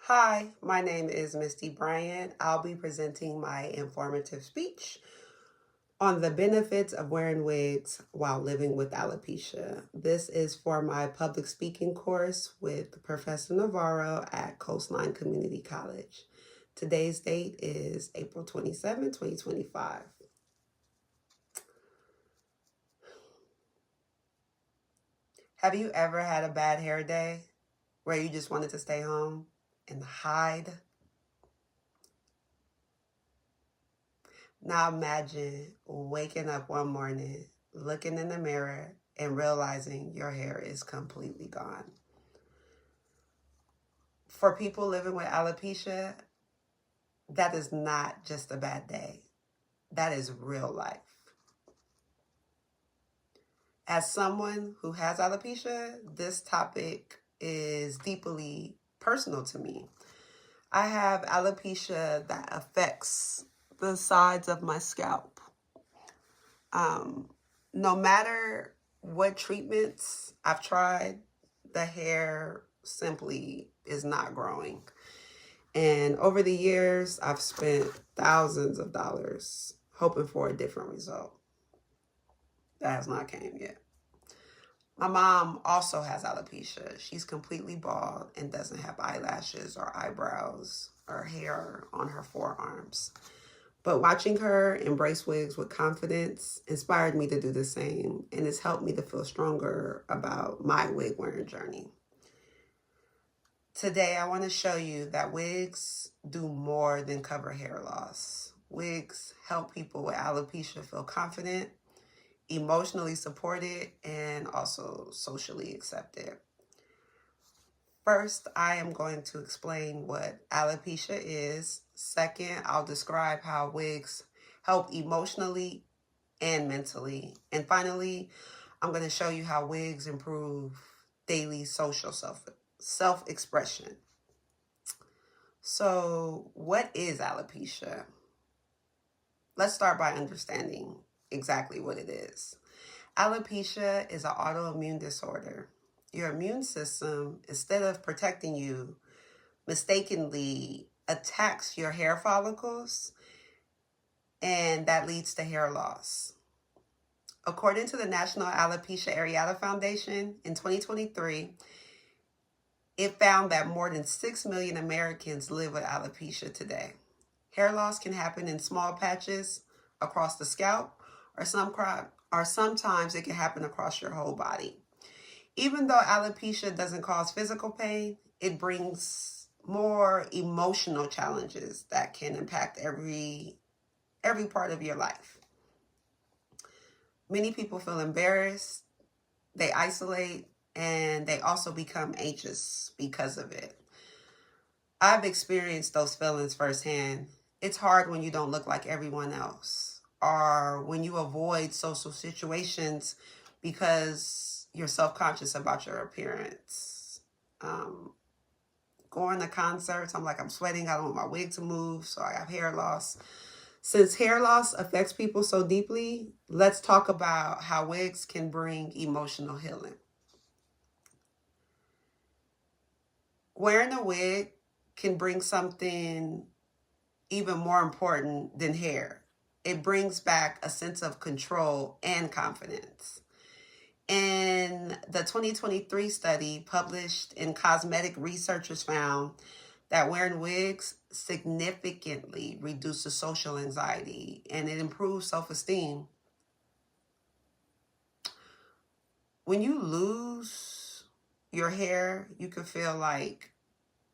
Hi, my name is Misty Bryant. I'll be presenting my informative speech on the benefits of wearing wigs while living with alopecia. This is for my public speaking course with Professor Navarro at Coastline Community College. Today's date is April 27, 2025. Have you ever had a bad hair day where you just wanted to stay home and hide? Now imagine waking up one morning, looking in the mirror, and realizing your hair is completely gone. For people living with alopecia, that is not just a bad day. That is real life. As someone who has alopecia, this topic is deeply personal to me. I have alopecia that affects the sides of my scalp. No matter what treatments I've tried, the hair simply is not growing. And over the years, I've spent thousands of dollars hoping for a different result. That has not came yet. My mom also has alopecia. She's completely bald and doesn't have eyelashes or eyebrows or hair on her forearms. But watching her embrace wigs with confidence inspired me to do the same, and it's helped me to feel stronger about my wig wearing journey. Today, I want to show you that wigs do more than cover hair loss. Wigs help people with alopecia feel confident, emotionally supported, and also socially accepted. First, I am going to explain what alopecia is. Second, I'll describe how wigs help emotionally and mentally. And finally, I'm going to show you how wigs improve daily social self-expression. So, what is alopecia? Let's start by understanding exactly what it is. Alopecia is an autoimmune disorder. Your immune system, instead of protecting you, mistakenly attacks your hair follicles, and that leads to hair loss. According to the National Alopecia Areata Foundation, in 2023, it found that more than 6 million Americans live with alopecia today. Hair loss can happen in small patches across the scalp, or sometimes it can happen across your whole body. Even though alopecia doesn't cause physical pain, it brings more emotional challenges that can impact every part of your life. Many people feel embarrassed, they isolate, and they also become anxious because of it. I've experienced those feelings firsthand. It's hard when you don't look like everyone else, or when you avoid social situations because you're self-conscious about your appearance. Going to concerts, I'm sweating, I don't want my wig to move, so I have hair loss. Since hair loss affects people so deeply, let's talk about how wigs can bring emotional healing. Wearing a wig can bring something even more important than hair. It brings back a sense of control and confidence. In the 2023 study published in Cosmetic, researchers found that wearing wigs significantly reduces social anxiety and it improves self-esteem. When you lose your hair, you can feel like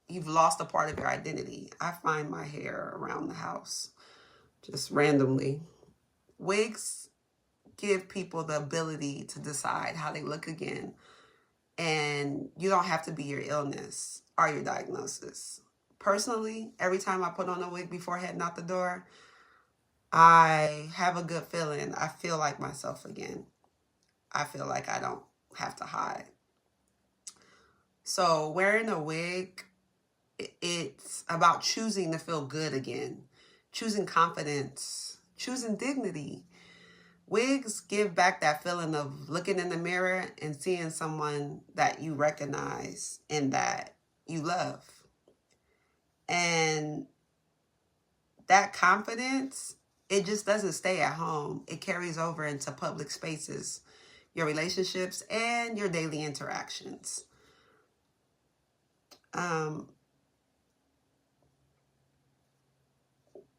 you've lost a part of your identity. I find my hair around the house just randomly. Wigs give people the ability to decide how they look again, and you don't have to be your illness or your diagnosis. Personally, every time I put on a wig before heading out the door, I have a good feeling. I feel like myself again. I feel like I don't have to hide. So wearing a wig, it's about choosing to feel good again, choosing confidence, choosing dignity. Wigs give back that feeling of looking in the mirror and seeing someone that you recognize and that you love. And that confidence, it just doesn't stay at home. It carries over into public spaces, your relationships, and your daily interactions.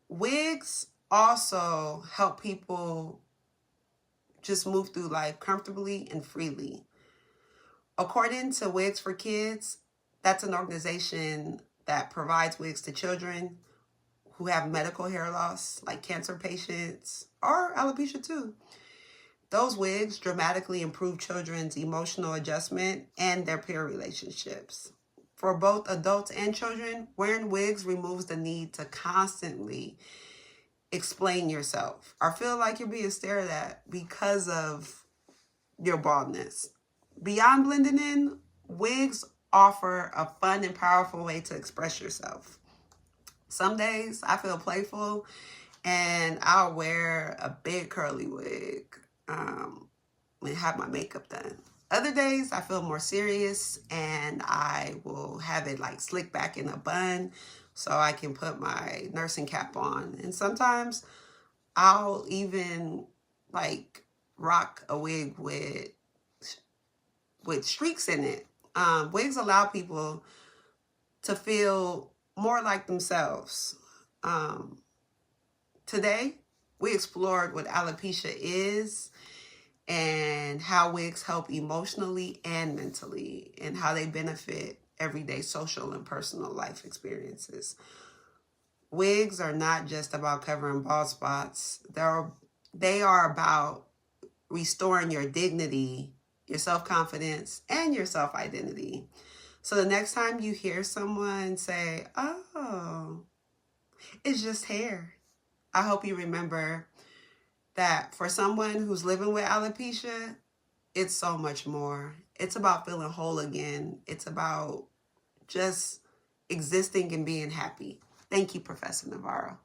Wigs also help people just move through life comfortably and freely. According to Wigs for Kids, that's an organization that provides wigs to children who have medical hair loss, like cancer patients or alopecia too. Those wigs dramatically improve children's emotional adjustment and their peer relationships. For both adults and children, wearing wigs removes the need to constantly explain yourself or feel like you're being stared at because of your baldness. Beyond blending in, wigs offer a fun and powerful way to express yourself. Some days I feel playful and I'll wear a big curly wig and have my makeup done. Other days I feel more serious and I will have it like slick back in a bun so I can put my nursing cap on. And sometimes I'll even like rock a wig with streaks in it. Wigs allow people to feel more like themselves. Today, we explored what alopecia is and how wigs help emotionally and mentally, and how they benefit everyday social and personal life experiences. Wigs are not just about covering bald spots. They are about restoring your dignity, your self-confidence, and your self-identity. So the next time you hear someone say, "Oh, it's just hair," I hope you remember that for someone who's living with alopecia, it's so much more. It's about feeling whole again. It's about just existing and being happy. Thank you, Professor Navarro.